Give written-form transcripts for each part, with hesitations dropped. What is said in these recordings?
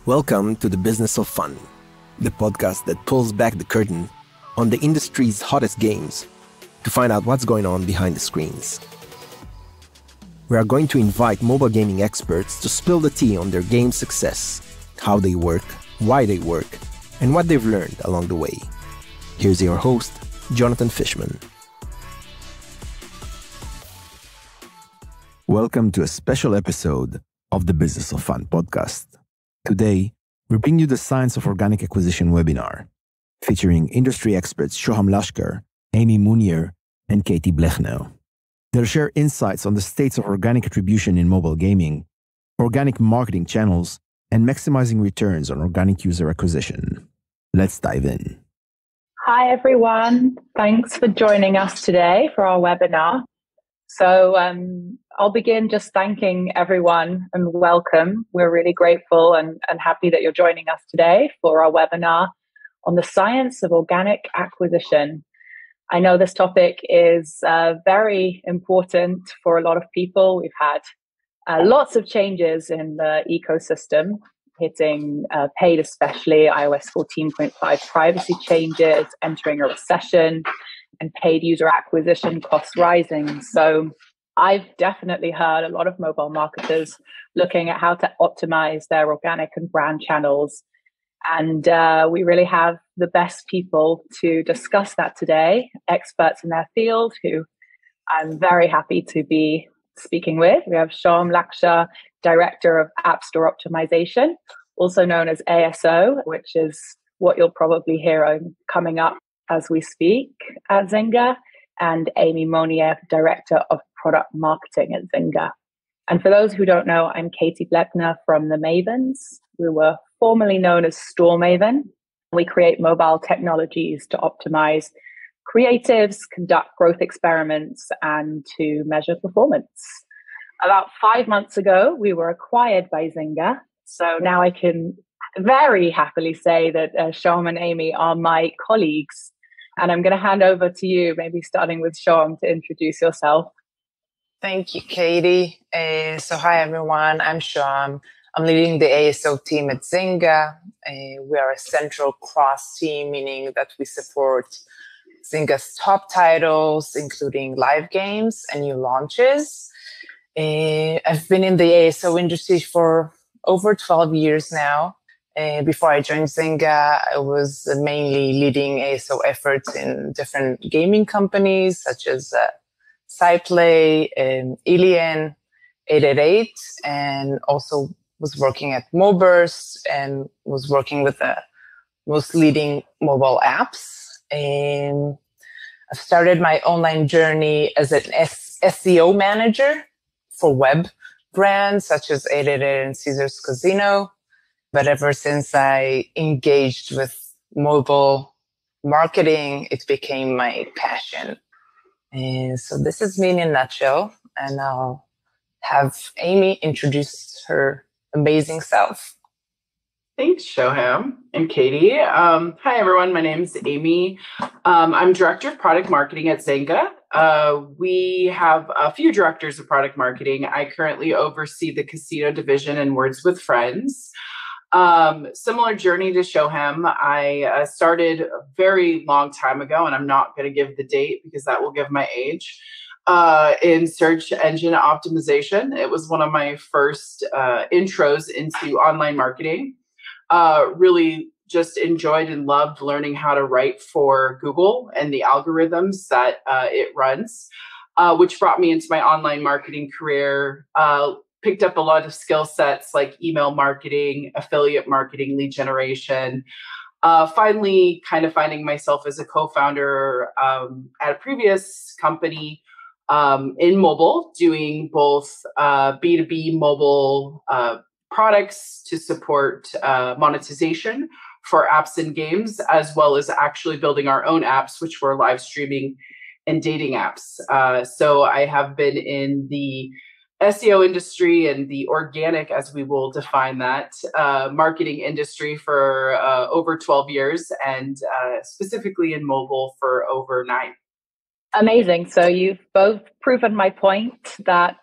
Welcome to The Business of Fun, the podcast that pulls back the curtain on the industry's hottest games to find out what's going on behind the screens. We are going to invite mobile gaming experts to spill the tea on their game success, how they work, why they work, and what they've learned along the way. Here's your host, Jonathan Fishman. Welcome to a special episode of the Business of Fun podcast. Today, we bring you the Science of Organic Acquisition webinar, featuring industry experts Shoham Lashkar, Amy Monier, and Katie Blechner. They'll share insights on the states of organic attribution in mobile gaming, organic marketing channels, and maximizing returns on organic user acquisition. Let's dive in. Hi, everyone. Thanks for joining us today for our webinar. So I'll begin just thanking everyone and welcome. We're really grateful and happy that you're joining us today for our webinar on the science of organic acquisition. I know this topic is very important for a lot of people. We've had lots of changes in the ecosystem, hitting paid especially, iOS 14.5 privacy changes, entering a recession, and paid user acquisition costs rising. So I've definitely heard a lot of mobile marketers looking at how to optimize their organic and brand channels. And we really have the best people to discuss that today, experts in their field who I'm very happy to be speaking with. We have Shoham Lashkar, Director of App Store Optimization, also known as ASO, which is what you'll probably hear coming up as we speak at Zynga, and Amy Monier, Director of Product Marketing at Zynga. And for those who don't know, I'm Katie Blechner from the Mavens. We were formerly known as Store Maven. We create mobile technologies to optimize creatives, conduct growth experiments, and to measure performance. About 5 months ago, we were acquired by Zynga. So now I can very happily say that Shoham and Amy are my colleagues. And I'm going to hand over to you, maybe starting with Shoham, to introduce yourself. Thank you, Katie. So hi, everyone. I'm Shoham. I'm leading the ASO team at Zynga. We are a central cross team, meaning that we support Zynga's top titles, including live games and new launches. I've been in the ASO industry for over 12 years now. Before I joined Zynga, I was mainly leading ASO efforts in different gaming companies such as SciPlay, Alien, 888, and also was working at Moburst and was working with the most leading mobile apps. I've started my online journey as an SEO manager for web brands such as 888 and Caesars Casino. But ever since I engaged with mobile marketing, it became my passion. And so this is me in a nutshell. And I'll have Amy introduce her amazing self. Thanks, Shoham and Katie. Hi, everyone. My name is Amy. I'm Director of Product Marketing at Zynga. We have a few directors of product marketing. I currently oversee the casino division and Words with Friends. Similar journey to Shoham. I started a very long time ago, and I'm not going to give the date because that will give my age, in search engine optimization. It was one of my first intros into online marketing. Really just enjoyed and loved learning how to write for Google and the algorithms that it runs, which brought me into my online marketing career. Picked up a lot of skill sets like email marketing, affiliate marketing, lead generation. Finally, kind of finding myself as a co-founder at a previous company in mobile, doing both B2B mobile products to support monetization for apps and games, as well as actually building our own apps, which were live streaming and dating apps. So I have been in the SEO industry and the organic, as we will define that, marketing industry for over 12 years, and specifically in mobile for over 9. Amazing. So you've both proven my point that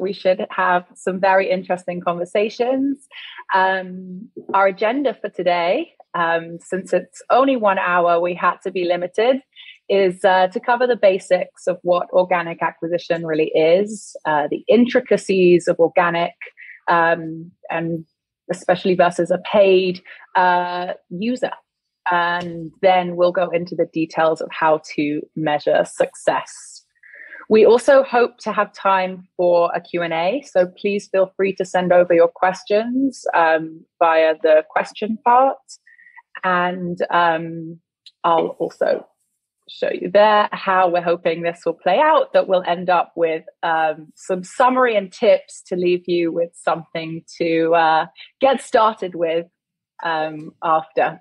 we should have some very interesting conversations. Our agenda for today, since it's only 1 hour, we had to be limited, is to cover the basics of what organic acquisition really is, the intricacies of organic, and especially versus a paid user. And then we'll go into the details of how to measure success. We also hope to have time for a Q&A, so please feel free to send over your questions via the question part. And I'll also show you there how we're hoping this will play out, that we'll end up with some summary and tips to leave you with something to get started with after.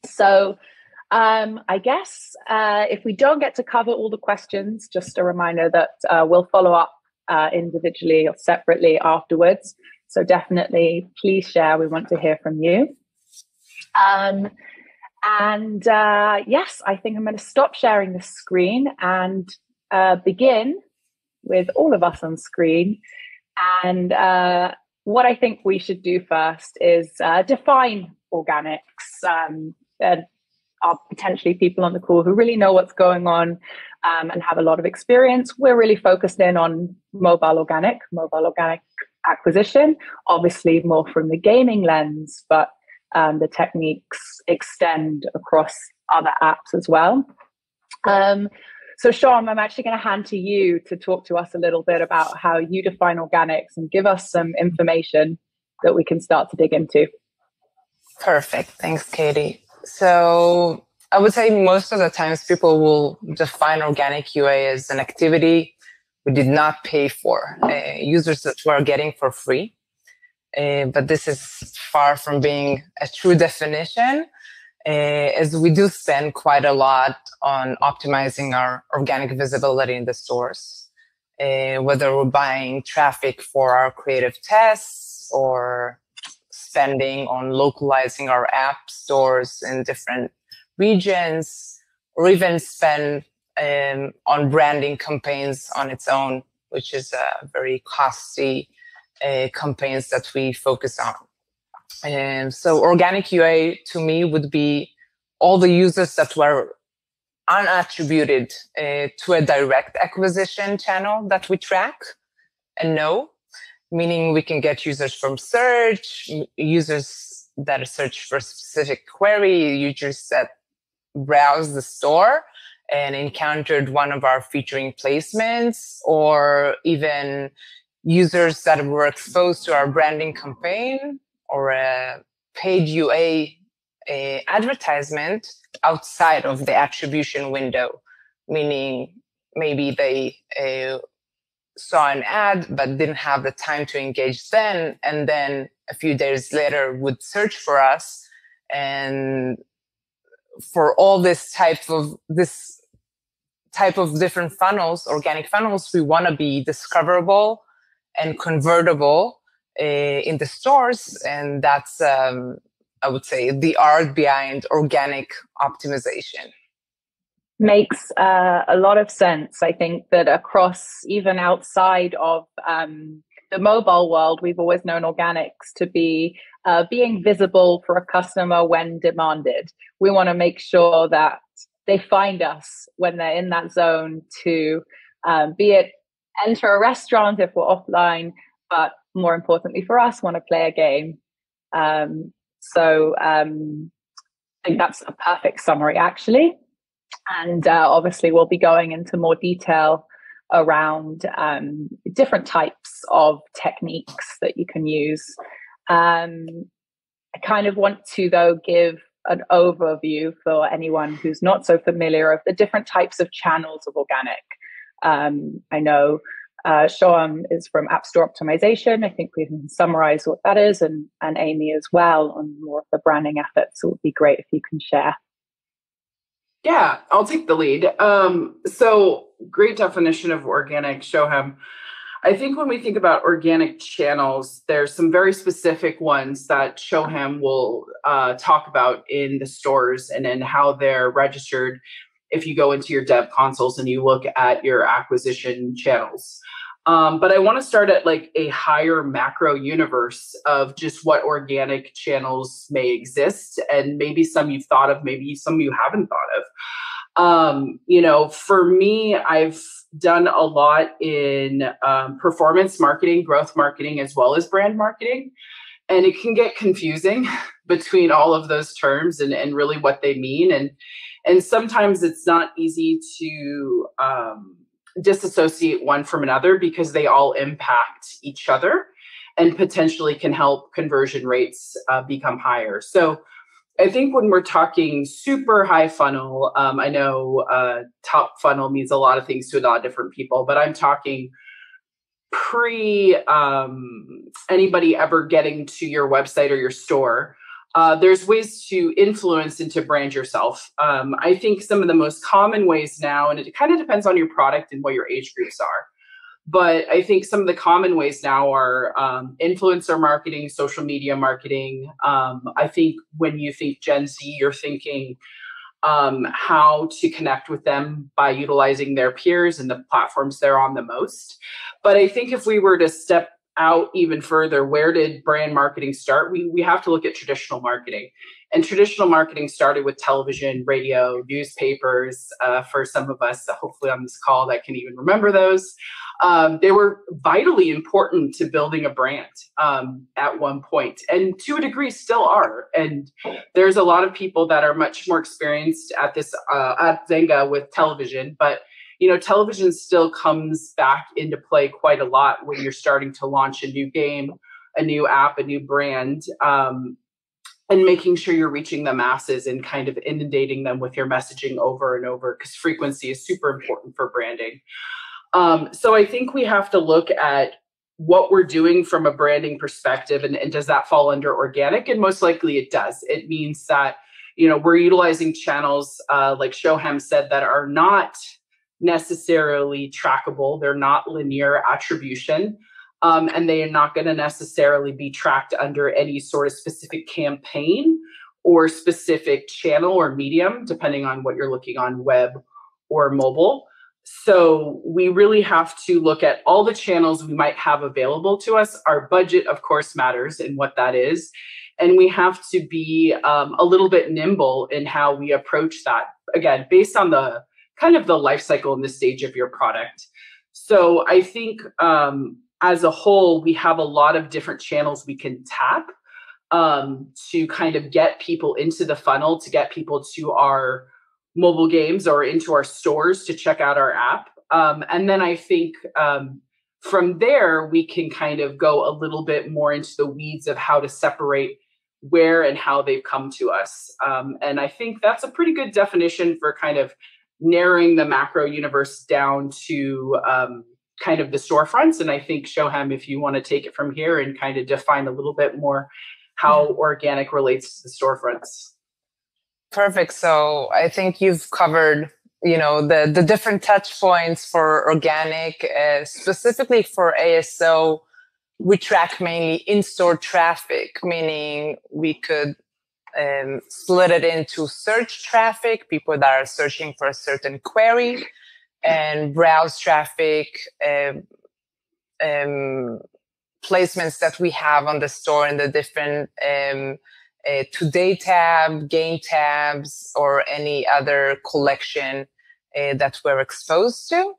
So I guess if we don't get to cover all the questions, just a reminder that we'll follow up individually or separately afterwards. So definitely, please share. We want to hear from you. Yes, I think I'm going to stop sharing the screen and begin with all of us on screen. And what I think we should do first is define organics. There are potentially people on the call who really know what's going on and have a lot of experience. We're really focused in on mobile organic acquisition, obviously more from the gaming lens, but the techniques extend across other apps as well. So Shoham, I'm actually going to hand to you to talk to us a little bit about how you define organics and give us some information that we can start to dig into. Perfect. Thanks, Katie. So I would say most of the times people will define organic UA as an activity we did not pay for, users that we are getting for free. But this is far from being a true definition, as we do spend quite a lot on optimizing our organic visibility in the stores, whether we're buying traffic for our creative tests or spending on localizing our app stores in different regions, or even spend on branding campaigns on its own, which is a very costly campaigns that we focus on. And so organic UA to me would be all the users that were unattributed to a direct acquisition channel that we track and know, meaning we can get users from search, users that search for a specific query, users that browse the store and encountered one of our featuring placements, or even users that were exposed to our branding campaign or a paid UA advertisement outside of the attribution window, meaning maybe they saw an ad but didn't have the time to engage then, and then a few days later would search for us. And for all this type of different funnels, organic funnels, we want to be discoverable and convertible in the stores, and that's I would say the art behind organic optimization. Makes a lot of sense. I think that across, even outside of the mobile world, we've always known organics to be being visible for a customer when demanded. We want to make sure that they find us when they're in that zone to be it enter a restaurant if we're offline, but more importantly for us, want to play a game. So I think that's a perfect summary, actually. And obviously, we'll be going into more detail around different types of techniques that you can use. I kind of want to, though, give an overview for anyone who's not so familiar of the different types of channels of organic. I know Shoham is from App Store Optimization. I think we can summarize what that is, and Amy as well on more of the branding efforts. So it would be great if you can share. Yeah, I'll take the lead. So great definition of organic, Shoham. I think when we think about organic channels, there's some very specific ones that Shoham will talk about in the stores and in how they're registered. if you go into your dev consoles and you look at your acquisition channels. But I want to start at like a higher macro universe of just what organic channels may exist, and maybe some you've thought of, maybe some you haven't thought of. For me, I've done a lot in performance marketing, growth marketing, as well as brand marketing. And it can get confusing between all of those terms and really what they mean. And sometimes it's not easy to disassociate one from another, because they all impact each other and potentially can help conversion rates become higher. So I think when we're talking super high funnel, I know top funnel means a lot of things to a lot of different people, but I'm talking pre anybody ever getting to your website or your store. There's ways to influence and to brand yourself. I think some of the most common ways now, and it kind of depends on your product and what your age groups are, but I think some of the common ways now are influencer marketing, social media marketing. I think when you think Gen Z, you're thinking how to connect with them by utilizing their peers and the platforms they're on the most. But I think if we were to step out even further, where did brand marketing start? We have to look at traditional marketing. And traditional marketing started with television, radio, newspapers. For some of us, hopefully on this call, that can even remember those. They were vitally important to building a brand at one point, and to a degree still are. And there's a lot of people that are much more experienced at this at Zynga with television, but television still comes back into play quite a lot when you're starting to launch a new game, a new app, a new brand, and making sure you're reaching the masses and kind of inundating them with your messaging over and over, because frequency is super important for branding. So I think we have to look at what we're doing from a branding perspective, and does that fall under organic? And most likely it does. It means that, we're utilizing channels, like Shoham said, that are not necessarily trackable. They're not linear attribution, and they are not going to necessarily be tracked under any sort of specific campaign or specific channel or medium, depending on what you're looking on, web or mobile. So we really have to look at all the channels we might have available to us. Our budget, of course, matters in what that is. And we have to be a little bit nimble in how we approach that, again, based on the kind of the life cycle and the stage of your product. So I think as a whole, we have a lot of different channels we can tap to kind of get people into the funnel, to get people to our mobile games or into our stores to check out our app. And then I think from there, we can kind of go a little bit more into the weeds of how to separate where and how they've come to us. And I think that's a pretty good definition for kind of narrowing the macro universe down to kind of the storefronts. And I think, Shoham, if you want to take it from here and kind of define a little bit more how organic relates to the storefronts. Perfect. So I think you've covered, the different touch points for organic. Specifically for ASO, we track mainly in-store traffic, meaning we could split it into search traffic, people that are searching for a certain query, and browse traffic, placements that we have on the store in the different Today tab, game tabs, or any other collection that we're exposed to.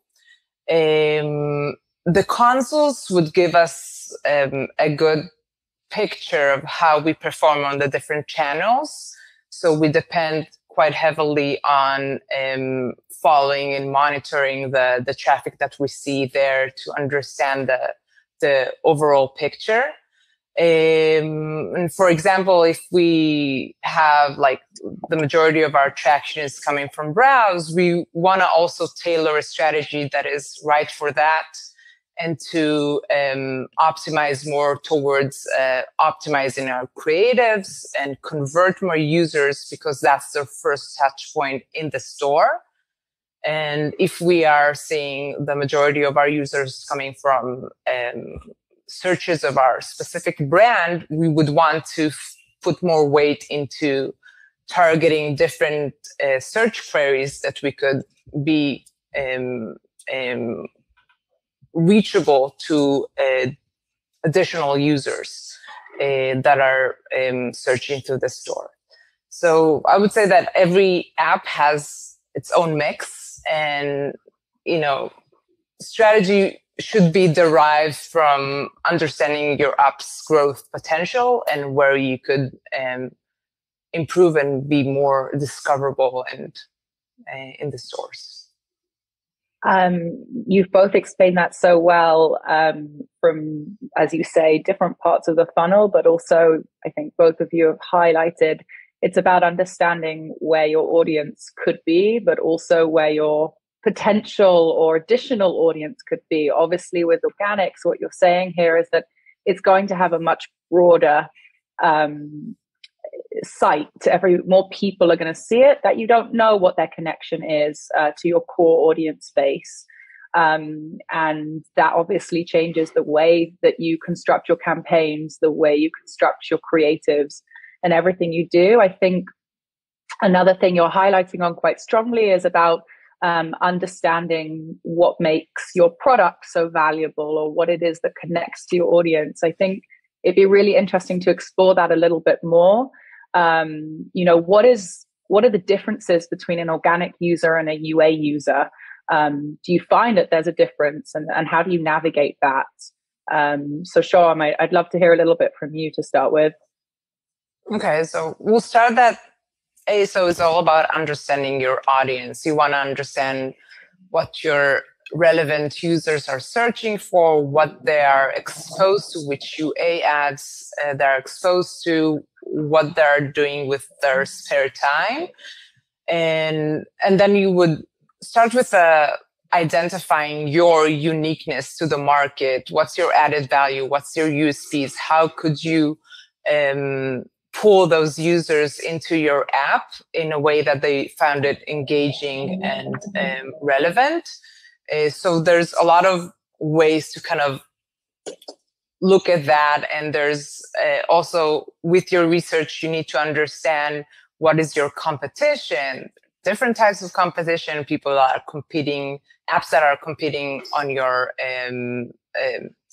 The consoles would give us a good picture of how we perform on the different channels. So we depend quite heavily on following and monitoring the traffic that we see there to understand the overall picture. And for example, if we have like the majority of our traction is coming from browse, we want to also tailor a strategy that is right for that, and to optimize more towards optimizing our creatives and convert more users, because that's their first touch point in the store. And if we are seeing the majority of our users coming from searches of our specific brand, we would want to put more weight into targeting different search queries that we could be reachable to additional users that are searching through the store. So I would say that every app has its own mix, and strategy should be derived from understanding your app's growth potential and where you could improve and be more discoverable and in the stores. You've both explained that so well, from, as you say, different parts of the funnel, but also I think both of you have highlighted it's about understanding where your audience could be, but also where your potential or additional audience could be. Obviously, with organics, what you're saying here is that it's going to have a much broader site. More people are going to see it, that you don't know what their connection is to your core audience base. And that obviously changes the way that you construct your campaigns, the way you construct your creatives, and everything you do. I think another thing you're highlighting on quite strongly is about understanding what makes your product so valuable, or what it is that connects to your audience. I think it'd be really interesting to explore that a little bit more. What are the differences between an organic user and a UA user? Do you find that there's a difference, and how do you navigate that? So Shoham, I'd love to hear a little bit from you to start with. Okay, so we'll start that. So it's all about understanding your audience. You want to understand what your relevant users are searching for, what they are exposed to, which UA ads they're exposed to, what they're doing with their spare time. And then you would start with identifying your uniqueness to the market. What's your added value? What's your USPs? How could you pull those users into your app in a way that they found it engaging and relevant? So there's a lot of ways to kind of look at that. And there's also, with your research, you need to understand what is your competition, different types of competition, people are competing, apps that are competing on your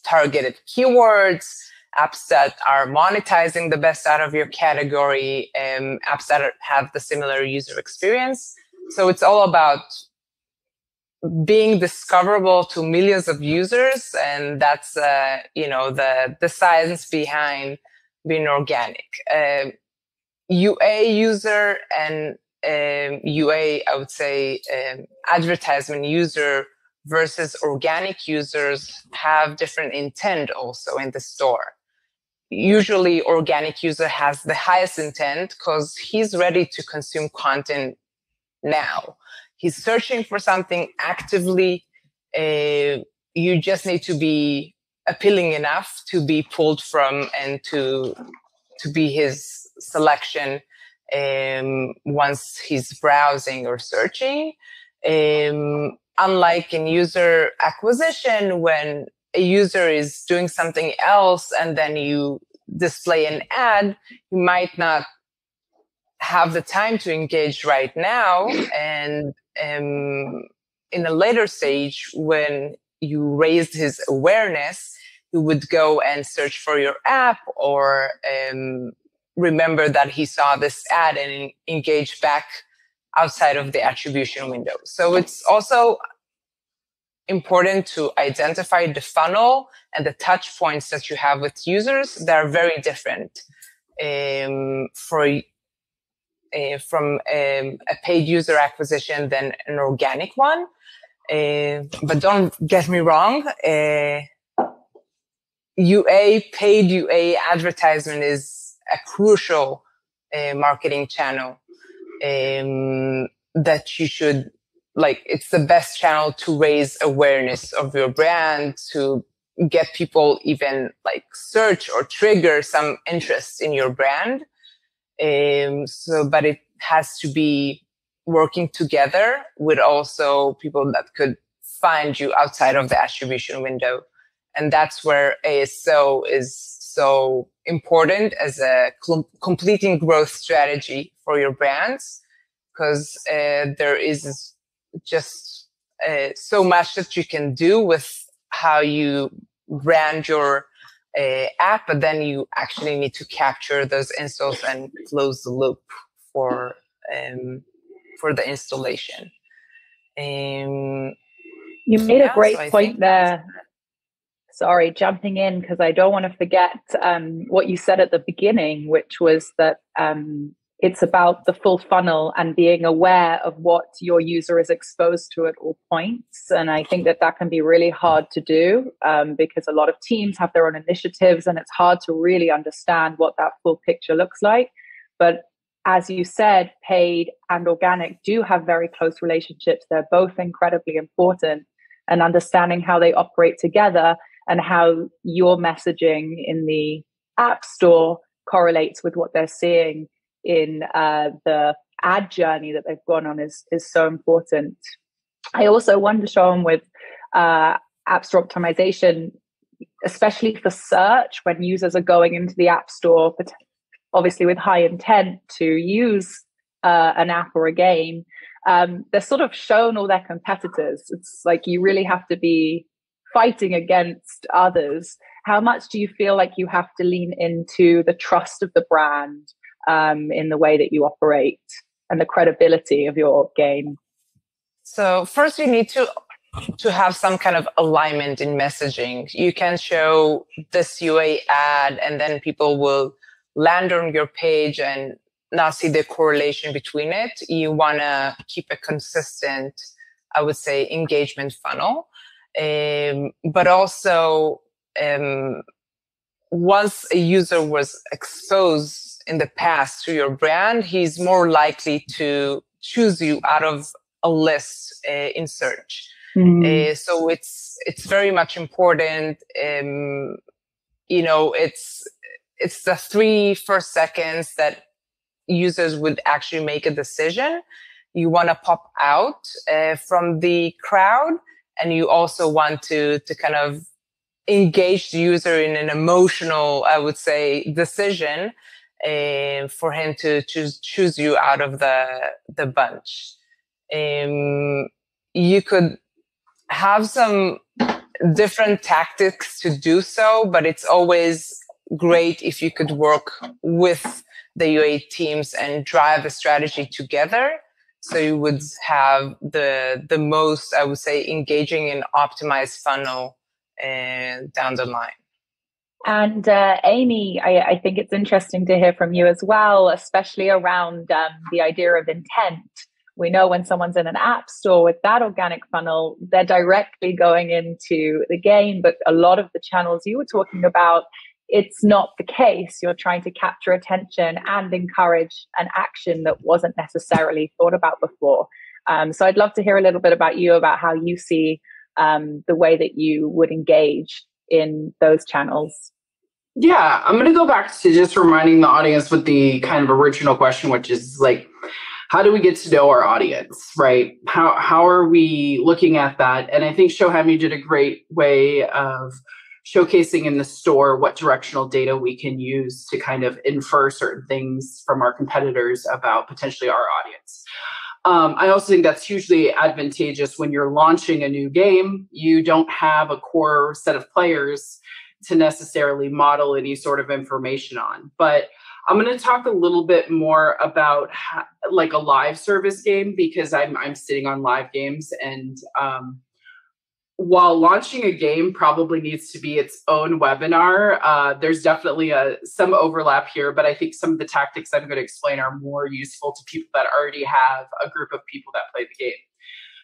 targeted keywords, apps that are monetizing the best out of your category, apps that have the similar user experience. So it's all about being discoverable to millions of users, and that's the science behind being organic. UA user and UA, I would say, advertisement user versus organic users have different intent also in the store. Usually organic user has the highest intent because he's ready to consume content now. He's searching for something actively. You just need to be appealing enough to be pulled from and to be his selection once he's browsing or searching. Unlike in user acquisition, when a user is doing something else and then you display an ad, you might not have the time to engage right now. And in a later stage, when you raised his awareness, he would go and search for your app, or remember that he saw this ad and engage back outside of the attribution window. So it's also important to identify the funnel and the touch points that you have with users that are very different from a paid user acquisition than an organic one. But don't get me wrong, paid UA advertisement is a crucial marketing channel that you should, it's the best channel to raise awareness of your brand, to get people even search or trigger some interest in your brand. But it has to be working together with also people that could find you outside of the attribution window. And that's where ASO is so important as a completing growth strategy for your brands, because there is just so much that you can do with how you brand your app, but then you actually need to capture those installs and close the loop for the installation. You made a great point there. Sorry, jumping in, because I don't want to forget what you said at the beginning, which was that it's about the full funnel and being aware of what your user is exposed to at all points. And I think that can be really hard to do because a lot of teams have their own initiatives and it's hard to really understand what that full picture looks like. But as you said, paid and organic do have very close relationships. They're both incredibly important, and understanding how they operate together and how your messaging in the App Store correlates with what they're seeing in the ad journey that they've gone on is so important. I also wonder, Shoham, with App Store optimization, especially for search, when users are going into the App Store, obviously with high intent to use an app or a game, they're sort of shown all their competitors. It's like you really have to be fighting against others. How much do you feel like you have to lean into the trust of the brand in the way that you operate and the credibility of your game? So first, you need to have some kind of alignment in messaging. You can show this UA ad and then people will land on your page and not see the correlation between it. You want to keep a consistent, I would say, engagement funnel. But also, once a user was exposed in the past to your brand, he's more likely to choose you out of a list in search. So it's very much important. It's the 3 first seconds that users would actually make a decision. You want to pop out from the crowd, and you also want to kind of engage the user in an emotional, I would say, decision for him to choose you out of the bunch. You could have some different tactics to do so, but it's always great if you could work with the UA teams and drive a strategy together. So you would have the most, I would say, engaging and optimized funnel down the line. And Amy, I think it's interesting to hear from you as well, especially around the idea of intent. We know when someone's in an app store with that organic funnel, they're directly going into the game. But a lot of the channels you were talking about, it's not the case. You're trying to capture attention and encourage an action that wasn't necessarily thought about before. So I'd love to hear a little bit about you, about how you see the way that you would engage in those channels. Yeah, I'm going to go back to just reminding the audience with the kind of original question, which is like, how do we get to know our audience, right? How are we looking at that? And I think, Shoham, you did a great way of showcasing in the store what directional data we can use to kind of infer certain things from our competitors about potentially our audience. I also think that's hugely advantageous when you're launching a new game. You don't have a core set of players to necessarily model any sort of information on. But I'm going to talk a little bit more about like a live service game, because I'm sitting on live games, and while launching a game probably needs to be its own webinar, there's definitely some overlap here, but I think some of the tactics I'm going to explain are more useful to people that already have a group of people that play the game.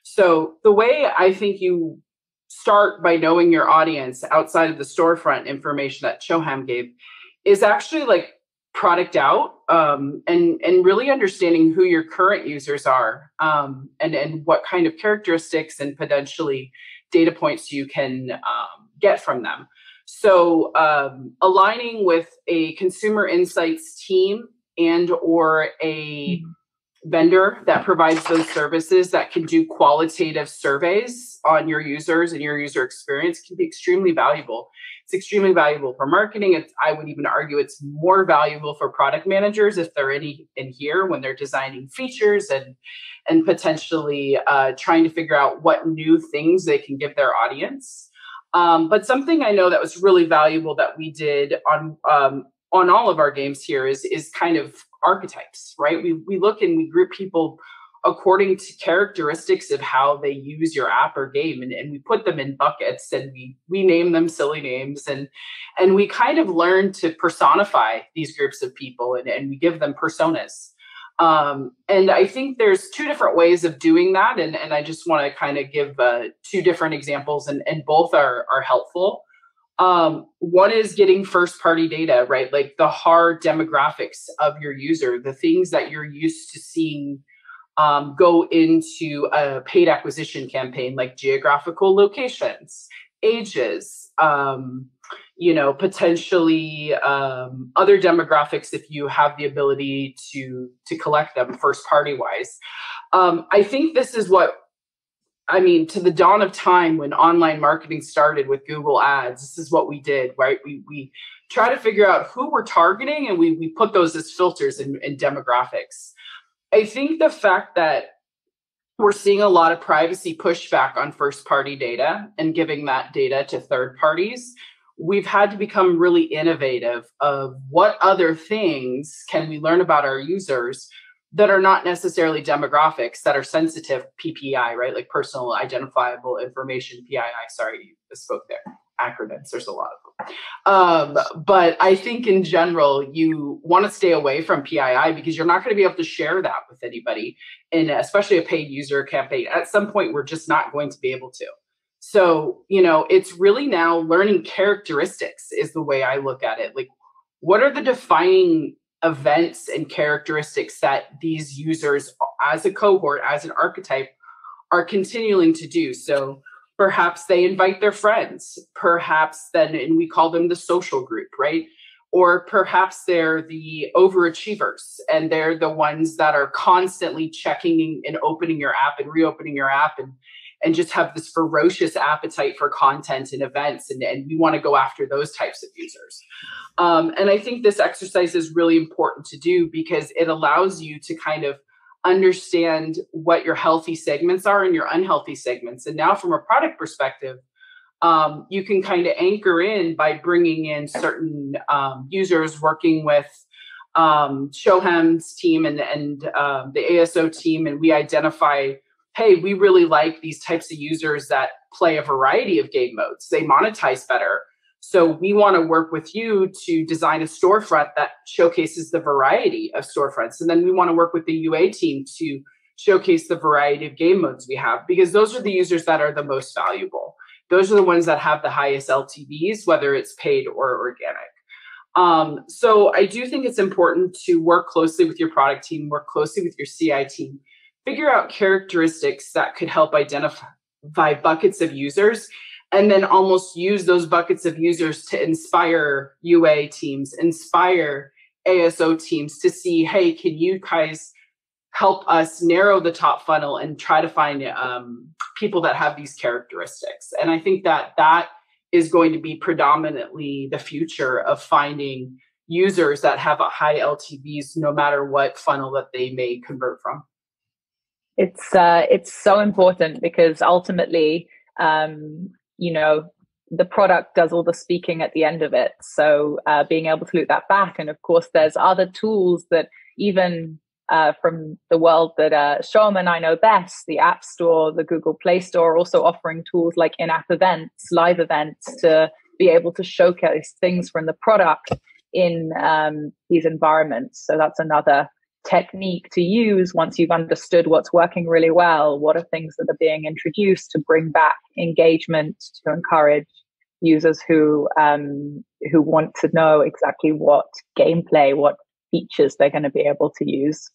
So the way I think you start by knowing your audience outside of the storefront information that Shoham gave is actually like product out and really understanding who your current users are and what kind of characteristics and potentially data points you can get from them. So aligning with a consumer insights team and or a vendor that provides those services that can do qualitative surveys on your users and your user experience can be extremely valuable. It's extremely valuable for marketing. I would even argue it's more valuable for product managers if they're in here when they're designing features and potentially trying to figure out what new things they can give their audience. But something I know that was really valuable that we did on all of our games here is kind of archetypes, right? We look and we group people according to characteristics of how they use your app or game, and we put them in buckets, and we name them silly names, and we kind of learn to personify these groups of people, and we give them personas. And I think there's two different ways of doing that, and I just want to kind of give two different examples, and both are helpful. One is getting first party data, right? Like the hard demographics of your user, the things that you're used to seeing go into a paid acquisition campaign, like geographical locations, ages, potentially other demographics if you have the ability to collect them first party wise. I think this is to the dawn of time when online marketing started with Google Ads, this is what we did, right? We try to figure out who we're targeting, and we put those as filters in demographics. I think the fact that we're seeing a lot of privacy pushback on first-party data and giving that data to third parties, we've had to become really innovative of what other things can we learn about our users that are not necessarily demographics, that are sensitive PPI, right? Like personal identifiable information, PII, sorry, I spoke there. Acronyms, there's a lot of them. But I think in general, you want to stay away from PII because you're not going to be able to share that with anybody, and especially a paid user campaign. At some point, we're just not going to be able to. So, it's really now learning characteristics is the way I look at it. Like, what are the defining events and characteristics that these users as a cohort, as an archetype, are continuing to do? So perhaps they invite their friends, perhaps then, and we call them the social group, right? Or perhaps they're the overachievers and they're the ones that are constantly checking and opening your app and reopening your app and just have this ferocious appetite for content and events. And we want to go after those types of users. And I think this exercise is really important to do because it allows you to kind of understand what your healthy segments are and your unhealthy segments. And now from a product perspective, you can kind of anchor in by bringing in certain users, working with Shoham's team and the ASO team, and we identify, hey, we really like these types of users that play a variety of game modes. They monetize better. So we want to work with you to design a storefront that showcases the variety of storefronts. And then we want to work with the UA team to showcase the variety of game modes we have, because those are the users that are the most valuable. Those are the ones that have the highest LTVs, whether it's paid or organic. So I do think it's important to work closely with your product team, work closely with your CI team, figure out characteristics that could help identify buckets of users, and then almost use those buckets of users to inspire UA teams, inspire ASO teams to see, hey, can you guys help us narrow the top funnel and try to find people that have these characteristics? And I think that is going to be predominantly the future of finding users that have a high LTVs, no matter what funnel that they may convert from. It's so important because ultimately, the product does all the speaking at the end of it. So being able to loop that back. And of course, there's other tools that even from the world that Shoham and I know best, the App Store, the Google Play Store, also offering tools like in-app events, live events, to be able to showcase things from the product in these environments. So that's another technique to use once you've understood what's working really well. What are things that are being introduced to bring back engagement, to encourage users who want to know exactly what gameplay, what features they're going to be able to use.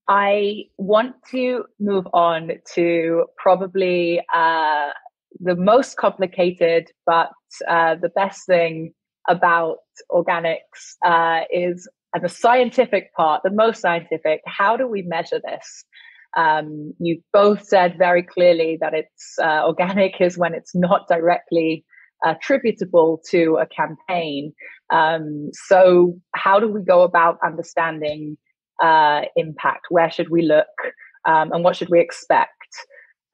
I want to move on to probably the most complicated, but the best thing about organics is and the scientific part, the most scientific, how do we measure this? You both said very clearly that it's organic is when it's not directly attributable to a campaign. So how do we go about understanding impact? Where should we look? And what should we expect?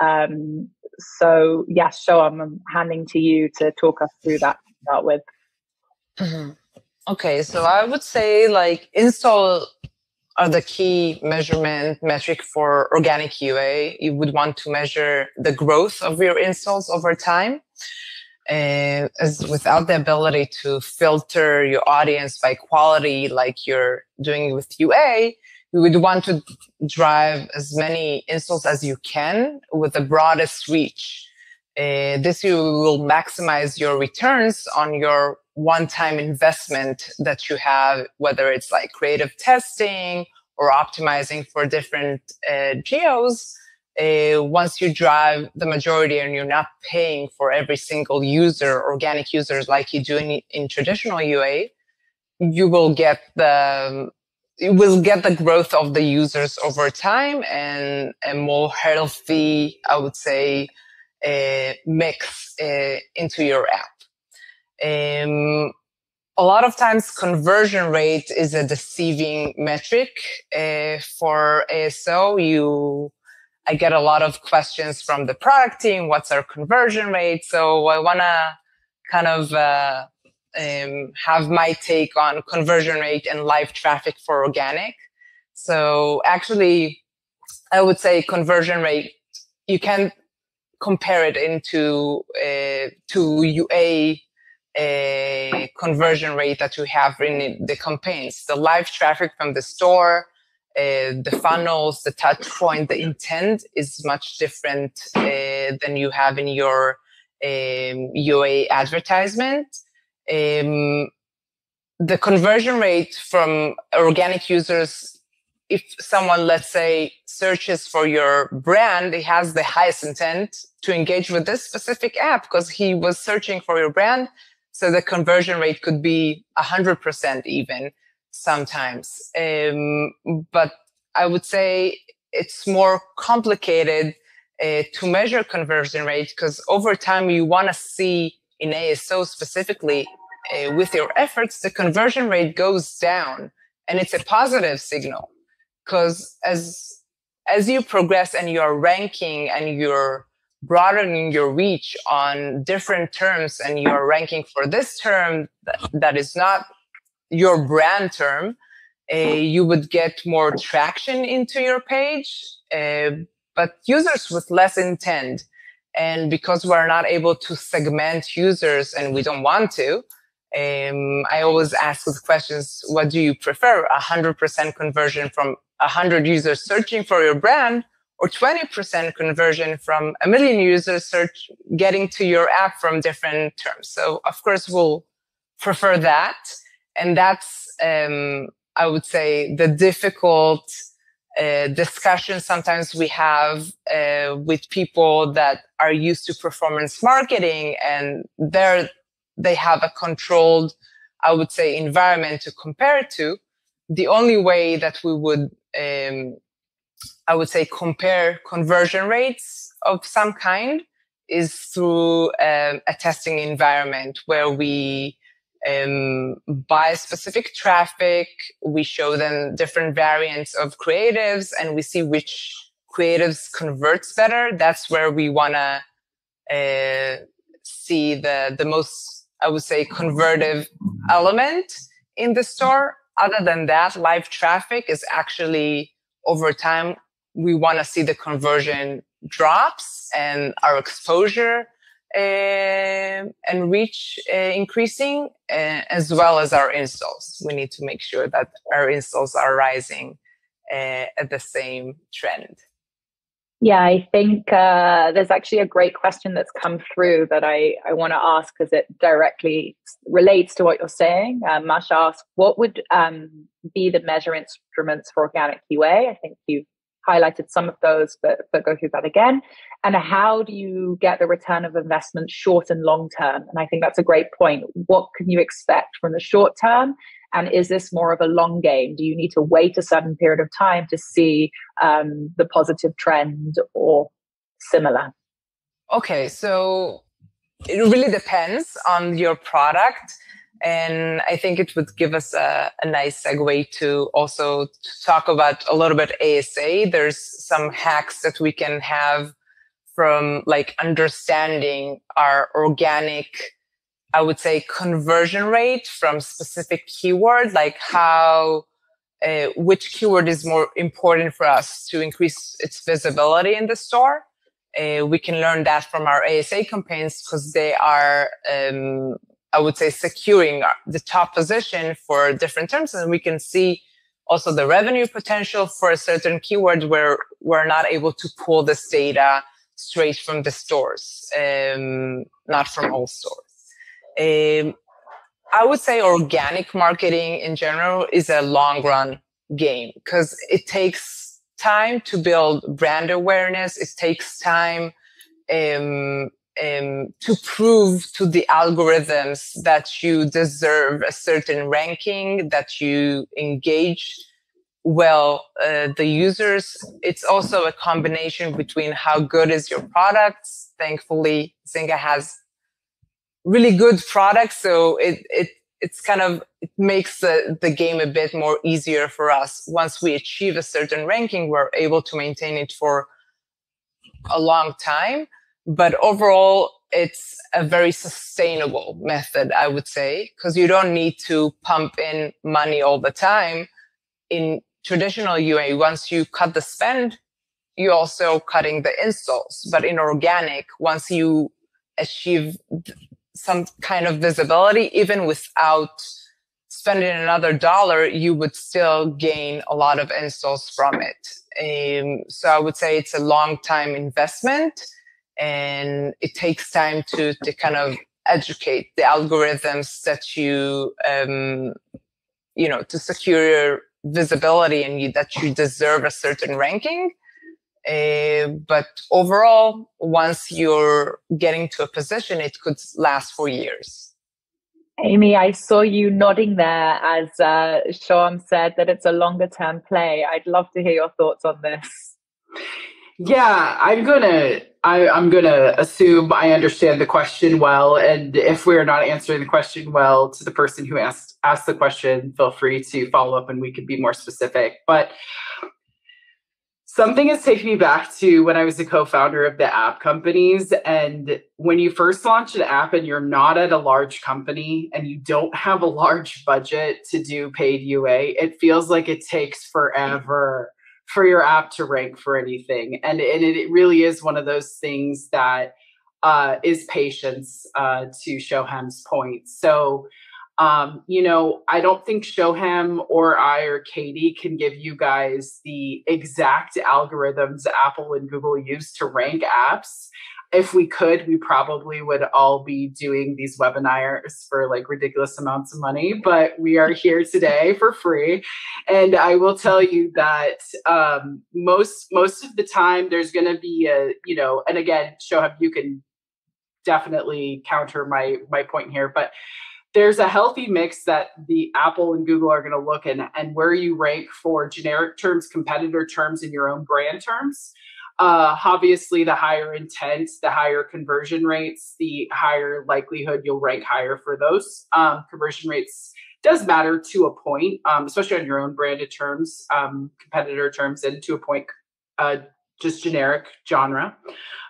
So yes, Shoham, I'm handing to you to talk us through that to start with. Mm-hmm. Okay, so I would say like install are the key measurement metric for organic UA. You would want to measure the growth of your installs over time. As without the ability to filter your audience by quality like you're doing with UA, you would want to drive as many installs as you can with the broadest reach. This you will maximize your returns on your one-time investment that you have, whether it's like creative testing or optimizing for different geos. Once you drive the majority and you're not paying for every single user, organic users like you do in traditional UA, you will get the growth of the users over time and a more healthy, I would say, mix into your app. A lot of times conversion rate is a deceiving metric for ASO. I get a lot of questions from the product team. What's our conversion rate? So I want to kind of have my take on conversion rate and live traffic for organic. So actually, I would say conversion rate, you can compare it into to UA conversion rate that you have in the campaigns. The live traffic from the store, the funnels, the touch point, the intent is much different than you have in your UA advertisement. The conversion rate from organic users, if someone, let's say, searches for your brand, he has the highest intent to engage with this specific app because he was searching for your brand. So the conversion rate could be 100% even sometimes. But I would say it's more complicated to measure conversion rate because over time you want to see in ASO specifically with your efforts, the conversion rate goes down and it's a positive signal because as you progress and you're ranking and you're broadening your reach on different terms and you're ranking for this term that is not your brand term, you would get more traction into your page, but users with less intent. And because we're not able to segment users and we don't want to, I always ask with questions, what do you prefer? 100% conversion from 100 users searching for your brand or 20% conversion from 1 million users getting to your app from different terms? So of course, we'll prefer that. And that's, I would say, the difficult discussion sometimes we have with people that are used to performance marketing and they have a controlled, I would say, environment to compare it to. The only way that we would, I would say, compare conversion rates of some kind is through a testing environment where we buy specific traffic, we show them different variants of creatives, and we see which creatives converts better. That's where we want to see the most, I would say, convertive element in the store. Other than that, live traffic is actually over time, we want to see the conversion drops and our exposure and reach increasing, as well as our installs. We need to make sure that our installs are rising at the same trend. Yeah, I think there's actually a great question that's come through that I want to ask because it directly relates to what you're saying. Masha asked, what would be the measure instruments for organic UA? I think you highlighted some of those, but go through that again. And how do you get the return of investment short and long term? And I think that's a great point. What can you expect from the short term? And is this more of a long game? Do you need to wait a certain period of time to see the positive trend or similar? Okay, so it really depends on your product. And I think it would give us a nice segue to also talk about a little bit ASA. There's some hacks that we can have from like understanding our organic, I would say, conversion rate from specific keyword, like how, which keyword is more important for us to increase its visibility in the store. We can learn that from our ASA campaigns because they are, I would say, securing the top position for different terms. And we can see also the revenue potential for a certain keyword where we're not able to pull this data straight from the stores, not from all stores. I would say organic marketing in general is a long run game because it takes time to build brand awareness. It takes time to prove to the algorithms that you deserve a certain ranking, that you engage well the users. It's also a combination between how good is your products. Thankfully, Zynga has really good products, so it's kind of, it makes the game a bit more easier for us. Once we achieve a certain ranking, we're able to maintain it for a long time. But overall, it's a very sustainable method, I would say, because you don't need to pump in money all the time. In traditional UA, once you cut the spend, you're also cutting the installs. But in organic, once you achieve some kind of visibility, even without spending another dollar, you would still gain a lot of installs from it. So I would say it's a long time investment, and it takes time to kind of educate the algorithms that you to secure your visibility and that you deserve a certain ranking. But overall, once you're getting to a position, it could last for years. Amy, I saw you nodding there as Shoham said that it's a longer term play. I'd love to hear your thoughts on this. Yeah, I'm gonna assume I understand the question well, and if we're not answering the question well to the person who asked the question, feel free to follow up and we could be more specific. But something has taken me back to when I was a co-founder of the app companies. And when you first launch an app and you're not at a large company and you don't have a large budget to do paid UA, it feels like it takes forever for your app to rank for anything. And it really is one of those things that is patience, to Shoham's point. So, I don't think Shoham or I or Katie can give you guys the exact algorithms Apple and Google use to rank apps. If we could, we probably would all be doing these webinars for like ridiculous amounts of money, but we are here today for free. And I will tell you that most of the time there's going to be and again, Shoham, you can definitely counter my point here, but there's a healthy mix that the Apple and Google are going to look and where you rank for generic terms, competitor terms, and your own brand terms. Obviously, the higher intent, the higher conversion rates, the higher likelihood you'll rank higher for those. Conversion rates does matter to a point, especially on your own branded terms, competitor terms, and to a point, just generic genre.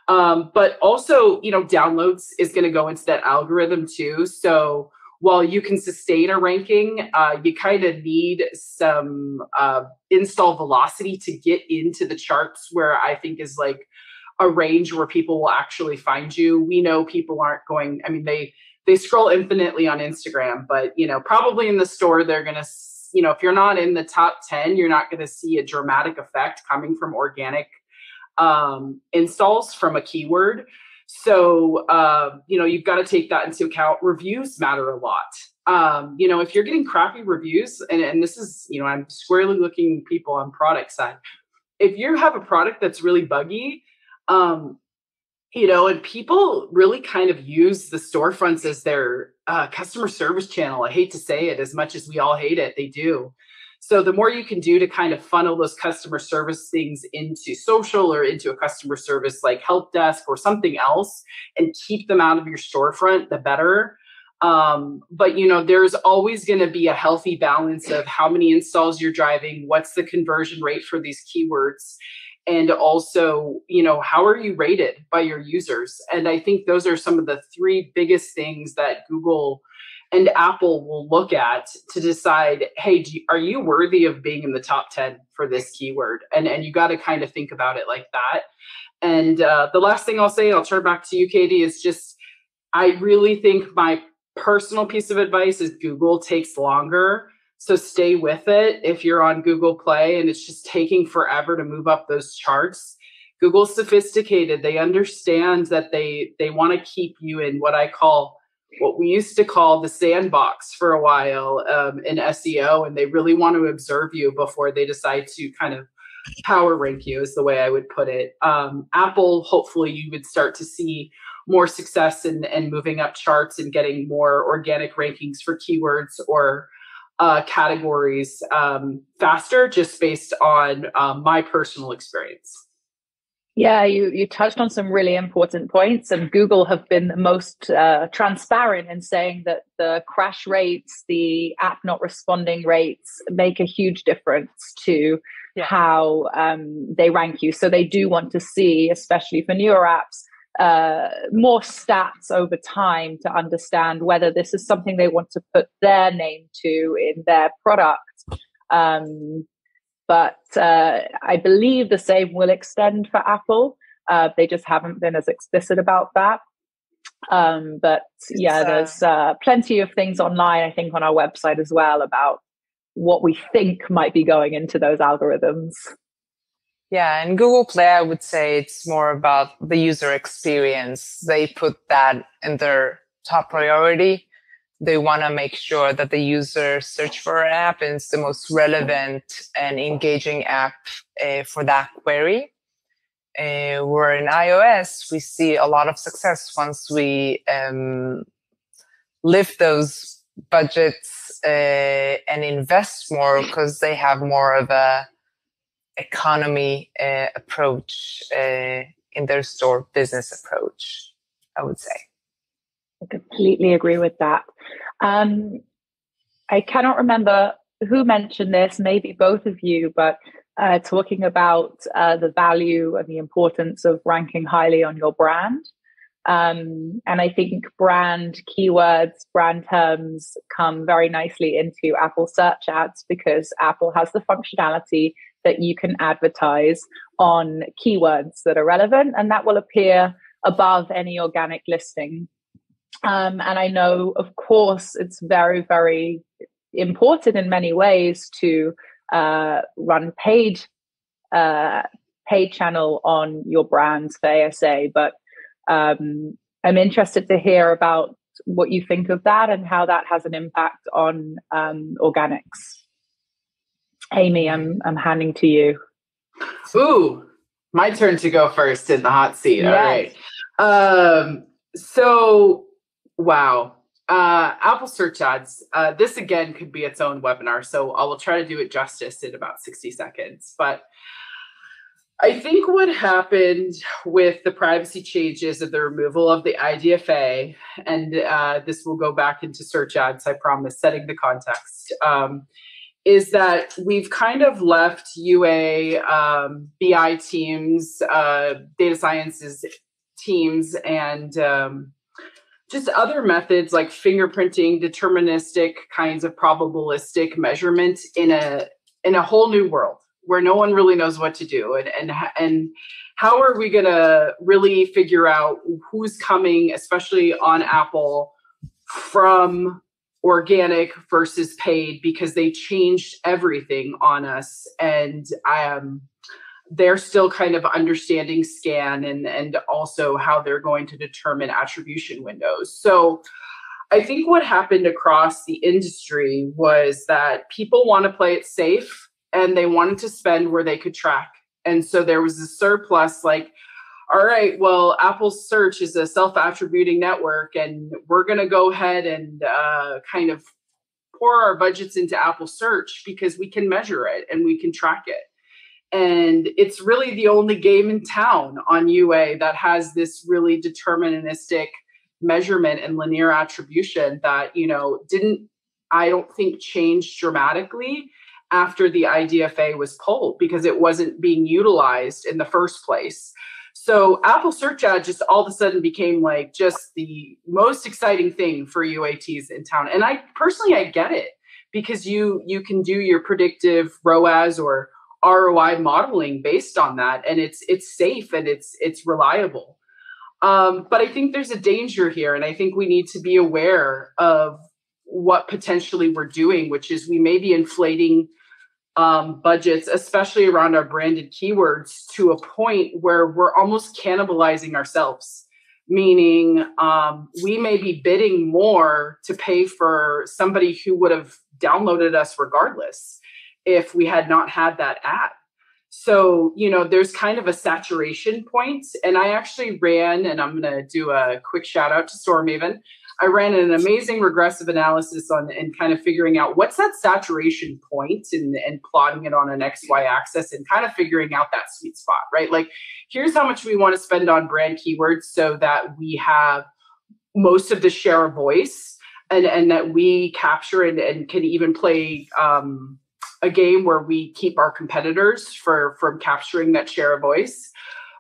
But also, downloads is going to go into that algorithm too. So while you can sustain a ranking, you kind of need some install velocity to get into the charts, where I think is like a range where people will actually find you. We know people aren't going, they scroll infinitely on Instagram, but, probably in the store, they're going to, if you're not in the top 10, you're not going to see a dramatic effect coming from organic installs from a keyword. So, you've got to take that into account. Reviews matter a lot. If you're getting crappy reviews, and this is, I'm squarely looking people on product side. If you have a product that's really buggy, And people really kind of use the storefronts as their customer service channel. I hate to say it, as much as we all hate it, they do. So the more you can do to kind of funnel those customer service things into social or into a customer service like help desk or something else and keep them out of your storefront, the better. But there's always going to be a healthy balance of how many installs you're driving, what's the conversion rate for these keywords, and also, how are you rated by your users? And I think those are some of the three biggest things that Google and Apple will look at to decide, hey, are you worthy of being in the top 10 for this keyword? And you got to kind of think about it like that. And the last thing I'll say, I'll turn back to you, Katie, is just, I really think my personal piece of advice is Google takes longer. So stay with it if you're on Google Play and it's just taking forever to move up those charts. Google's sophisticated. They understand that they want to keep you in what we used to call the sandbox for a while in SEO. And they really want to observe you before they decide to kind of power rank you, is the way I would put it. Apple, hopefully you would start to see more success in moving up charts and getting more organic rankings for keywords or categories faster, just based on my personal experience. Yeah, you touched on some really important points, and Google have been the most transparent in saying that the crash rates, the app not responding rates make a huge difference to how they rank you. So they do want to see, especially for newer apps, more stats over time to understand whether this is something they want to put their name to in their product. But I believe the same will extend for Apple. They just haven't been as explicit about that. But yeah, there's plenty of things online, I think, on our website as well about what we think might be going into those algorithms. Yeah, and Google Play, I would say it's more about the user experience. They put that in their top priority. They want to make sure that the user search for an app and it's the most relevant and engaging app for that query. Where in iOS, we see a lot of success once we lift those budgets and invest more, because they have more of a economy approach in their store business approach, I would say. I completely agree with that. I cannot remember who mentioned this, maybe both of you, but talking about the value and the importance of ranking highly on your brand. And I think brand keywords, brand terms come very nicely into Apple search ads, because Apple has the functionality that you can advertise on keywords that are relevant, and that will appear above any organic listing. And I know, of course, it's very, very important in many ways to run paid channel on your brands for ASA, but I'm interested to hear about what you think of that and how that has an impact on organics. Amy, I'm handing to you. Ooh, my turn to go first in the hot seat. Yes. All right. So, wow. Apple search ads. This again could be its own webinar, so I will try to do it justice in about 60 seconds. But I think what happened with the privacy changes of the removal of the IDFA, and this will go back into search ads, I promise, setting the context, is that we've kind of left UA, BI teams, data sciences teams, and just other methods like fingerprinting, deterministic kinds of probabilistic measurement in a whole new world where no one really knows what to do. And how are we going to really figure out who's coming, especially on Apple, from organic versus paid, because they changed everything on us. And they're still kind of understanding scan and also how they're going to determine attribution windows. So I think what happened across the industry was that people want to play it safe and they wanted to spend where they could track. And so there was a surplus, like, all right, well, Apple's search is a self-attributing network, and we're going to go ahead and kind of pour our budgets into Apple search because we can measure it and we can track it. And it's really the only game in town on UA that has this really deterministic measurement and linear attribution that, didn't, I don't think, change dramatically after the IDFA was pulled because it wasn't being utilized in the first place. So Apple Search Ad just all of a sudden became like just the most exciting thing for UATs in town. And I get it because you can do your predictive ROAS or ROI modeling based on that, and it's safe and it's reliable. But I think there's a danger here, and I think we need to be aware of what potentially we're doing, which is we may be inflating budgets, especially around our branded keywords, to a point where we're almost cannibalizing ourselves. Meaning, we may be bidding more to pay for somebody who would have downloaded us regardless if we had not had that ad. So, there's kind of a saturation point. And I actually ran, and I'm going to do a quick shout out to StoreMaven. I ran an amazing regressive analysis on and kind of figuring out what's that saturation point and plotting it on an XY axis and kind of figuring out that sweet spot, right? Like, here's how much we want to spend on brand keywords so that we have most of the share of voice and that we capture and can even play a game where we keep our competitors from capturing that share of voice.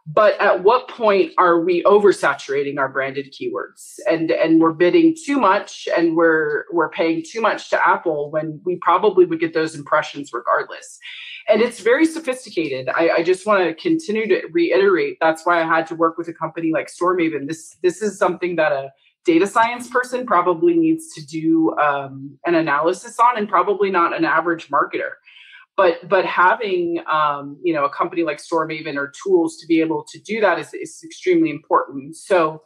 But at what point are we oversaturating our branded keywords and we're bidding too much and we're paying too much to Apple when we probably would get those impressions regardless? And it's very sophisticated. I just want to continue to reiterate. That's why I had to work with a company like StoreMaven. This is something that a data science person probably needs to do an analysis on, and probably not an average marketer. But having a company like StoreMaven or tools to be able to do that is extremely important. So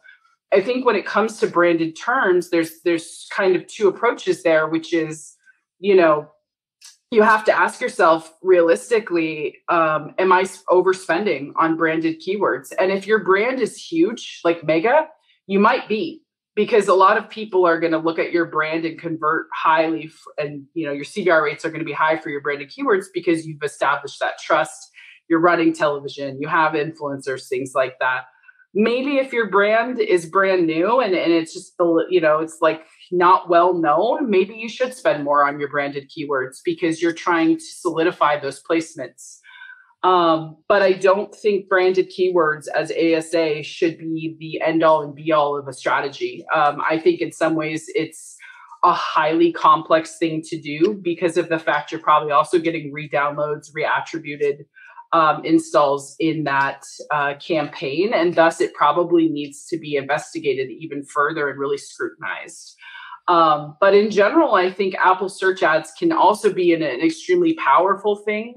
I think when it comes to branded terms, there's kind of two approaches there, which is, you have to ask yourself realistically, am I overspending on branded keywords? And if your brand is huge, like mega, you might be. Because a lot of people are going to look at your brand and convert highly, and your CBR rates are going to be high for your branded keywords because you've established that trust. You're running television, you have influencers, things like that. Maybe if your brand is brand new and it's just it's like not well known, maybe you should spend more on your branded keywords because you're trying to solidify those placements. But I don't think branded keywords as ASA should be the end all and be all of a strategy. I think in some ways it's a highly complex thing to do because of the fact you're probably also getting re-downloads, reattributed installs in that campaign. And thus it probably needs to be investigated even further and really scrutinized. But in general, I think Apple search ads can also be an extremely powerful thing.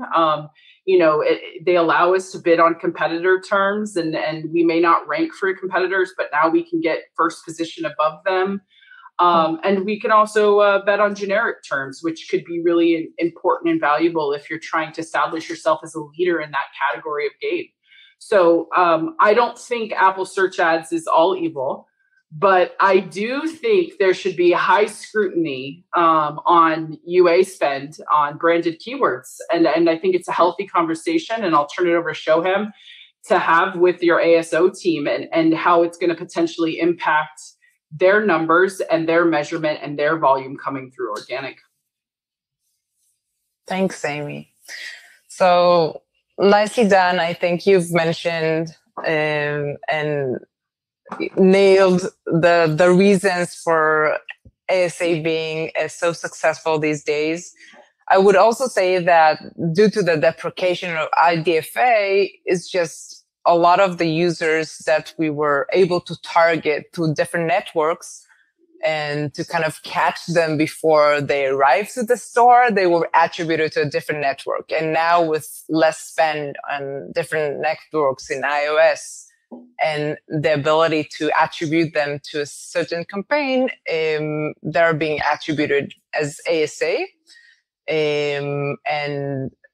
They allow us to bid on competitor terms and we may not rank for competitors, but now we can get first position above them. And we can also bet on generic terms, which could be really important and valuable if you're trying to establish yourself as a leader in that category of game. So I don't think Apple search ads is all evil. But I do think there should be high scrutiny on UA spend on branded keywords. And I think it's a healthy conversation, and I'll turn it over to Shoham to have with your ASO team and how it's going to potentially impact their numbers and their measurement and their volume coming through organic. Thanks, Amy. So nicely done. I think you've mentioned and nailed the reasons for ASA being so successful these days. I would also say that due to the deprecation of IDFA, it's just a lot of the users that we were able to target through different networks and to kind of catch them before they arrived to the store, they were attributed to a different network. And now with less spend on different networks in iOS, and the ability to attribute them to a certain campaign, they're being attributed as ASA. And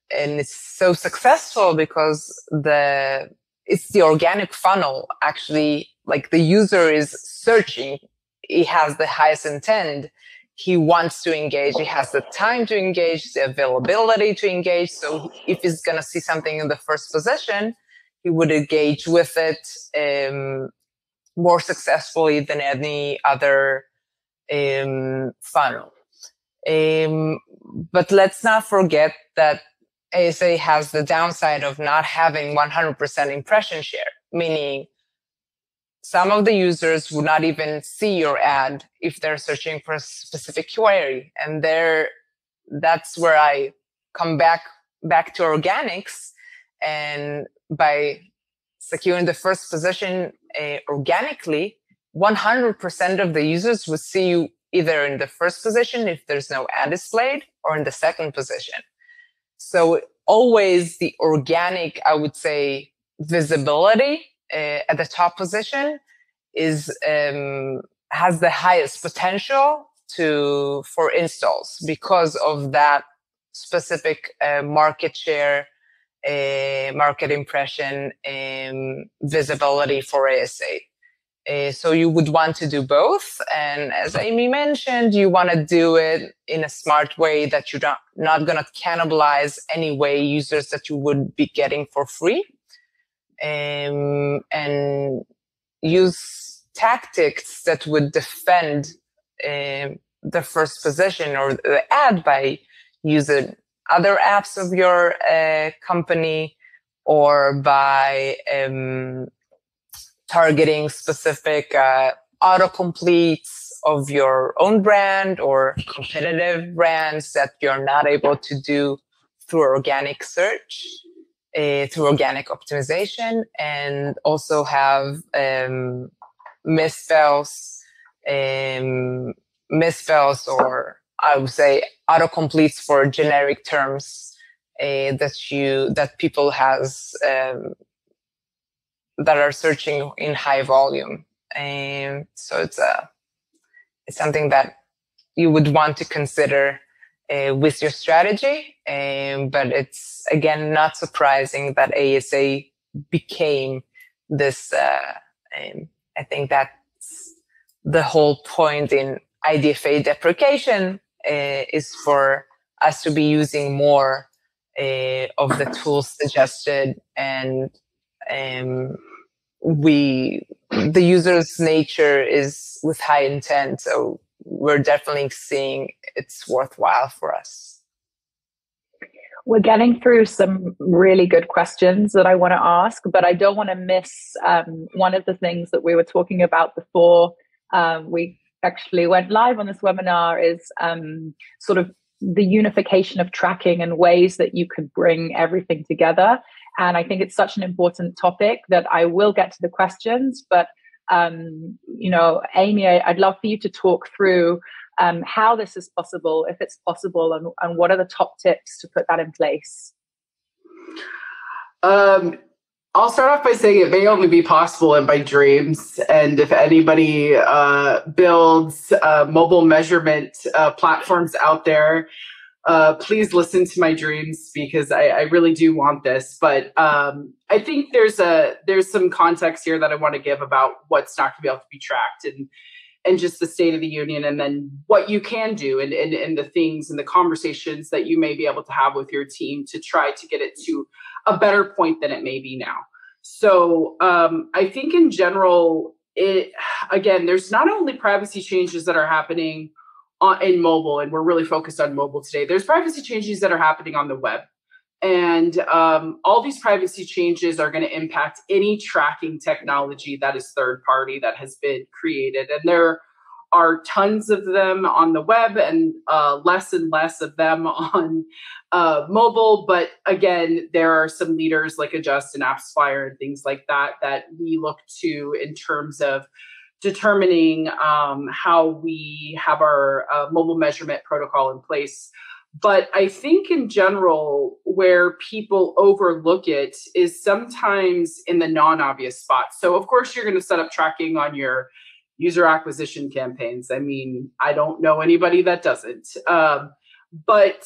it's so successful because the it's the organic funnel. Actually, like the user is searching, he has the highest intent, he wants to engage, he has the time to engage, the availability to engage. So if he's going to see something in the first position, he would engage with it more successfully than any other funnel. But let's not forget that ASA has the downside of not having 100% impression share, meaning some of the users would not even see your ad if they're searching for a specific query. And that's where I come back to organics. And by securing the first position organically, 100% of the users would see you either in the first position if there's no ad displayed, or in the second position. So always the organic, I would say, visibility at the top position is has the highest potential for installs because of that specific market share, market impression, visibility for ASA. So you would want to do both. And as Amy mentioned, you want to do it in a smart way that you're not going to cannibalize any way users that you would be getting for free. And use tactics that would defend the first position or the ad by using other apps of your company, or by targeting specific autocompletes of your own brand or competitive brands that you're not able to do through organic search, through organic optimization, and also have misspells, or I would say autocompletes for generic terms that people has that are searching in high volume. And so it's something that you would want to consider with your strategy. But it's, again, not surprising that ASA became this. I think that's the whole point in IDFA deprecation, is for us to be using more of the tools suggested, and the user's nature is with high intent, so we're definitely seeing it's worthwhile for us. We're getting through some really good questions that I want to ask, but I don't want to miss one of the things that we were talking about before we actually went live on this webinar, is sort of the unification of tracking and ways that you could bring everything together. And I think it's such an important topic that I will get to the questions. But, Amy, I'd love for you to talk through how this is possible, if it's possible, and what are the top tips to put that in place? I'll start off by saying it may only be possible in my dreams. And if anybody builds mobile measurement platforms out there, please listen to my dreams, because I really do want this. But I think there's some context here that I want to give about what's not going to be able to be tracked, and just the state of the union, and then what you can do, and the things and the conversations that you may be able to have with your team to try to get it to a better point than it may be now. So I think in general, there's not only privacy changes that are happening in mobile, and we're really focused on mobile today. There's privacy changes that are happening on the web. And all these privacy changes are going to impact any tracking technology that is third party that has been created. And there are tons of them on the web, and less and less of them on mobile. But again, there are some leaders like Adjust and AppsFlyer and things like that we look to in terms of determining how we have our mobile measurement protocol in place. But I think in general, where people overlook it is sometimes in the non-obvious spots. So of course, you're going to set up tracking on your user acquisition campaigns. I mean, I don't know anybody that doesn't. But,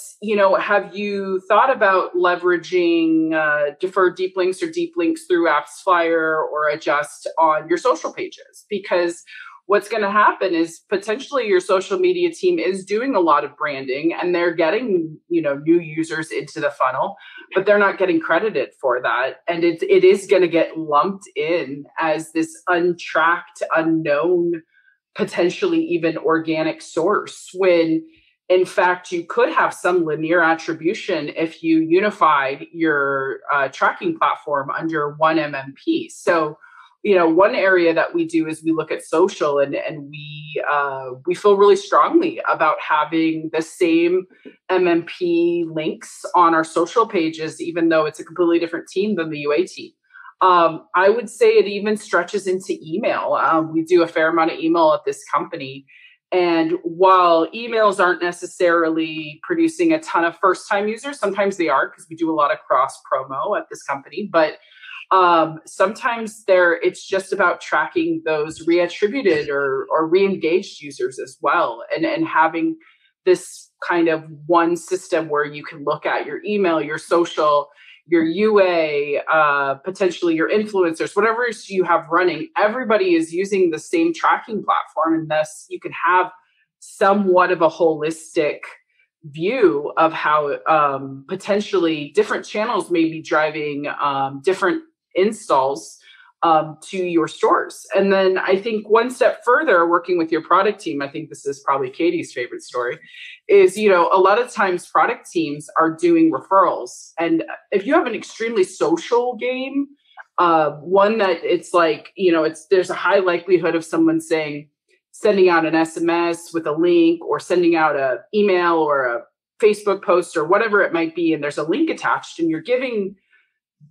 have you thought about leveraging deferred deep links or deep links through AppsFlyer or Adjust on your social pages? Because what's going to happen is potentially your social media team is doing a lot of branding and they're getting, new users into the funnel, but they're not getting credited for that. And it is going to get lumped in as this untracked, unknown, potentially even organic source, when in fact you could have some linear attribution if you unified your tracking platform under one MMP. So, one area that we do is we look at social, and we feel really strongly about having the same MMP links on our social pages, even though it's a completely different team than the UA team. I would say it even stretches into email. We do a fair amount of email at this company. And while emails aren't necessarily producing a ton of first-time users, sometimes they are, because we do a lot of cross promo at this company. But sometimes it's just about tracking those reattributed or re-engaged users as well, and having this kind of one system where you can look at your email, your social, your UA, potentially your influencers, whatever you have running. Everybody is using the same tracking platform, and thus you can have somewhat of a holistic view of how potentially different channels may be driving different installs to your stores. And then I think one step further, working with your product team, I think this is probably Katie's favorite story, is, a lot of times product teams are doing referrals. And if you have an extremely social game, one that it's like, there's a high likelihood of someone sending out an SMS with a link, or sending out an email or a Facebook post or whatever it might be, and there's a link attached, and you're giving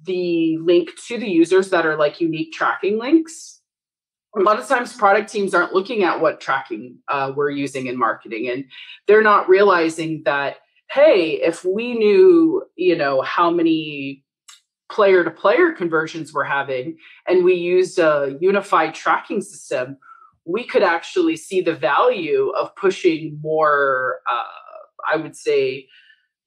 the link to the users that are like unique tracking links. A lot of times product teams aren't looking at what tracking we're using in marketing, and they're not realizing that, hey, if we knew, how many player-to-player conversions we're having, and we used a unified tracking system, we could actually see the value of pushing more, I would say,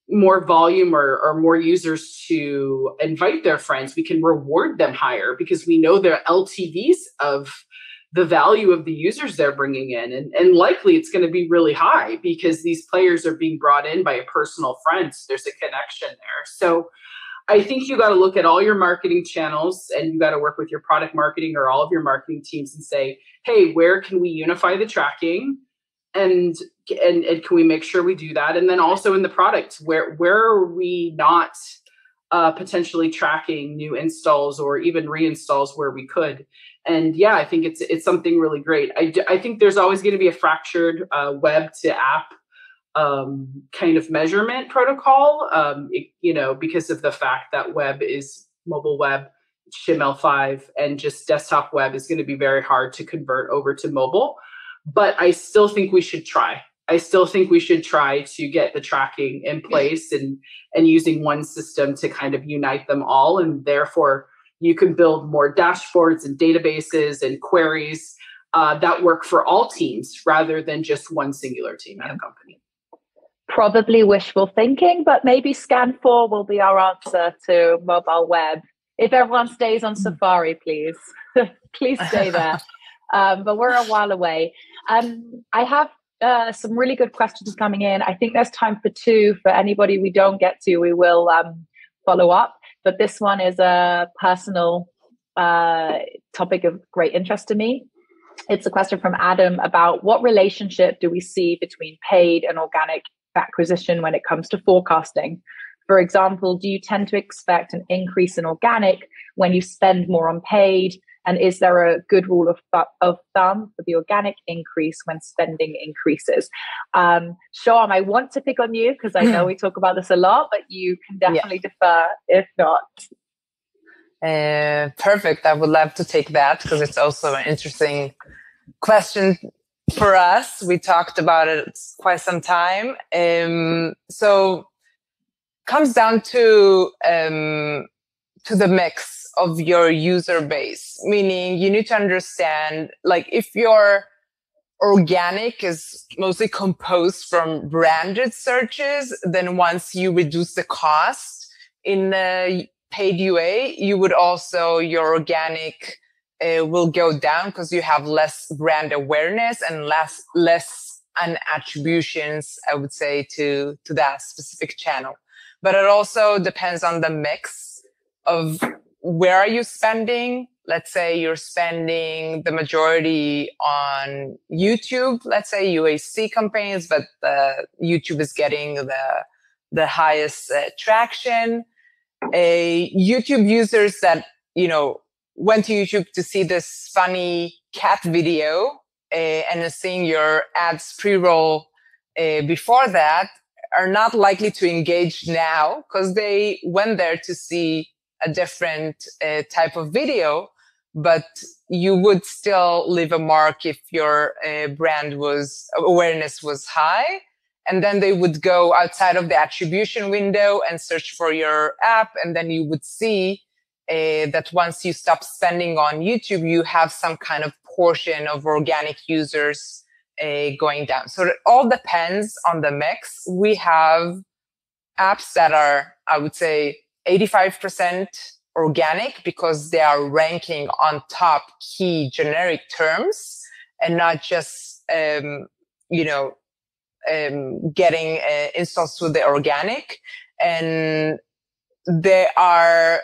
more volume or more users to invite their friends. We can reward them higher because we know their LTVs of the value of the users they're bringing in. And likely it's going to be really high because these players are being brought in by a personal friend. So there's a connection there. So I think you got to look at all your marketing channels, and you got to work with your product marketing or all of your marketing teams and say, hey, where can we unify the tracking? And can we make sure we do that? And then also in the product, where are we not potentially tracking new installs or even reinstalls where we could? And yeah, I think it's something really great. I think there's always going to be a fractured web to app kind of measurement protocol, because of the fact that web is mobile web, HTML5, and just desktop web is going to be very hard to convert over to mobile. But I still think we should try. I still think we should try to get the tracking in place and using one system to kind of unite them all. And therefore, you can build more dashboards and databases and queries that work for all teams rather than just one singular team at a company. Probably wishful thinking, but maybe Scan 4 will be our answer to mobile web. If everyone stays on Safari, please. Please stay there. But we're a while away. I have some really good questions coming in. I think there's time for two. For anybody we don't get to, we will follow up. But this one is a personal topic of great interest to me. It's a question from Adam about what relationship do we see between paid and organic acquisition when it comes to forecasting? For example, do you tend to expect an increase in organic when you spend more on paid? And is there a good rule of thumb for the organic increase when spending increases? Shoham, I want to pick on you because I know we talk about this a lot, but you can definitely defer if not. Perfect. I would love to take that because it's also an interesting question for us. We talked about it quite some time. So comes down to the mix of your user base, meaning you need to understand, like, if your organic is mostly composed from branded searches. Then once you reduce the cost in paid UA, you would also, your organic will go down because you have less brand awareness and less attributions, I would say, to that specific channel. But it also depends on the mix of where are you spending. Let's say you're spending the majority on YouTube, let's say UAC campaigns, but YouTube is getting the highest traction. YouTube users that, went to YouTube to see this funny cat video and are seeing your ads pre-roll before that are not likely to engage now because they went there to see a different type of video, but you would still leave a mark if your brand awareness was high. And then they would go outside of the attribution window and search for your app. And then you would see that once you stop spending on YouTube, you have some kind of portion of organic users going down. So it all depends on the mix. We have apps that are, I would say, 85% organic because they are ranking on top key generic terms and not just, getting installs through the organic. And they are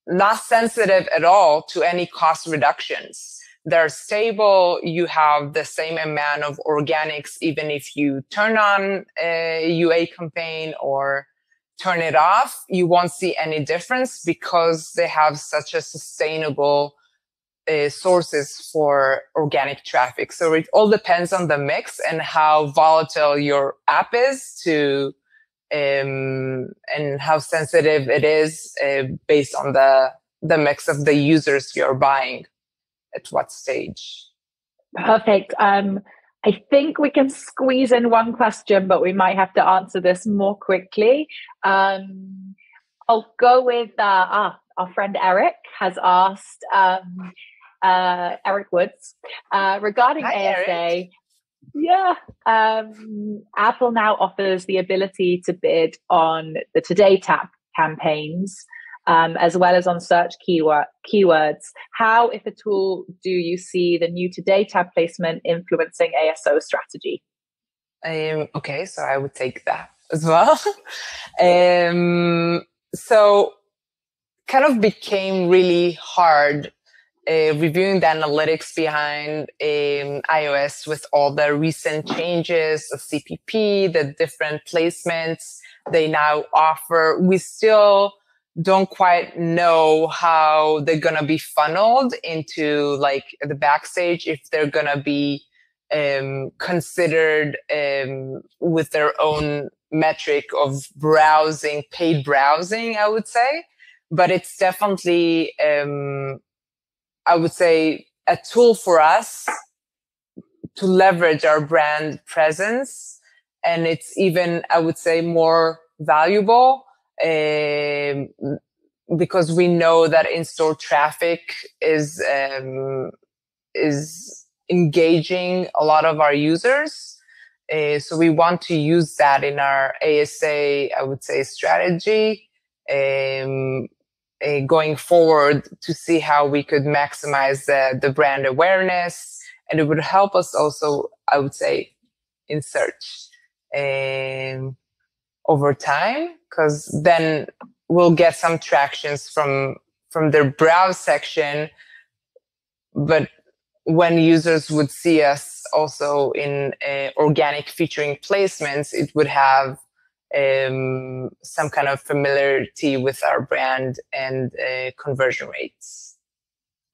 not sensitive at all to any cost reductions. They're stable. You have the same amount of organics, even if you turn on a UA campaign or turn it off, you won't see any difference because they have such a sustainable sources for organic traffic. So it all depends on the mix and how volatile your app is and how sensitive it is based on the mix of the users you're buying at what stage. Perfect. I think we can squeeze in one question, but we might have to answer this more quickly. I'll go with our friend Eric has asked, Eric Woods, regarding Hi, ASA. Eric. Yeah. Apple now offers the ability to bid on the Today tab campaigns, as well as on search keywords. How, if at all, do you see the new Today tab placement influencing ASO strategy? Okay, so I would take that as well. So kind of became really hard reviewing the analytics behind iOS with all the recent changes, the CPP, the different placements they now offer. We still don't quite know how they're going to be funneled into like the backstage, if they're going to be considered with their own metric of browsing, paid browsing, I would say. But it's definitely, I would say, a tool for us to leverage our brand presence. And it's even, I would say, more valuable because we know that in-store traffic is engaging a lot of our users. So we want to use that in our ASA, I would say, strategy going forward to see how we could maximize the brand awareness. And it would help us also, I would say, in search over time, because then we'll get some tractions from their browse section. But when users would see us also in organic featuring placements, it would have some kind of familiarity with our brand and conversion rates.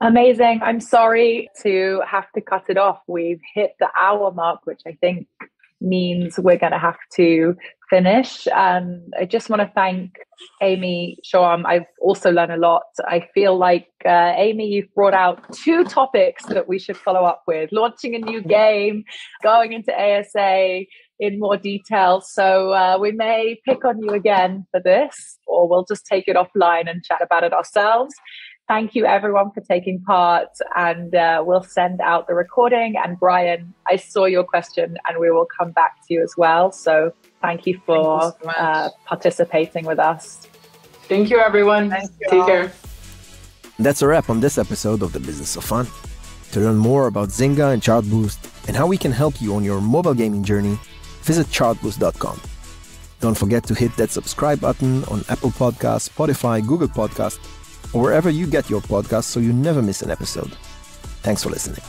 Amazing. I'm sorry to have to cut it off. We've hit the hour mark, which I think means we're going to have to finish. I just want to thank Amy, Shoham. I've also learned a lot. I feel like, Amy, you've brought out 2 topics that we should follow up with: launching a new game, going into ASA in more detail. So we may pick on you again for this, or we'll just take it offline and chat about it ourselves. Thank you, everyone, for taking part. And we'll send out the recording. And Brian, I saw your question and we will come back to you as well. So thank you for participating with us. Thank you, everyone. Take care. That's a wrap on this episode of The Business of Fun. To learn more about Zynga and Chartboost and how we can help you on your mobile gaming journey, visit chartboost.com. Don't forget to hit that subscribe button on Apple Podcasts, Spotify, Google Podcasts, or wherever you get your podcasts so you never miss an episode. Thanks for listening.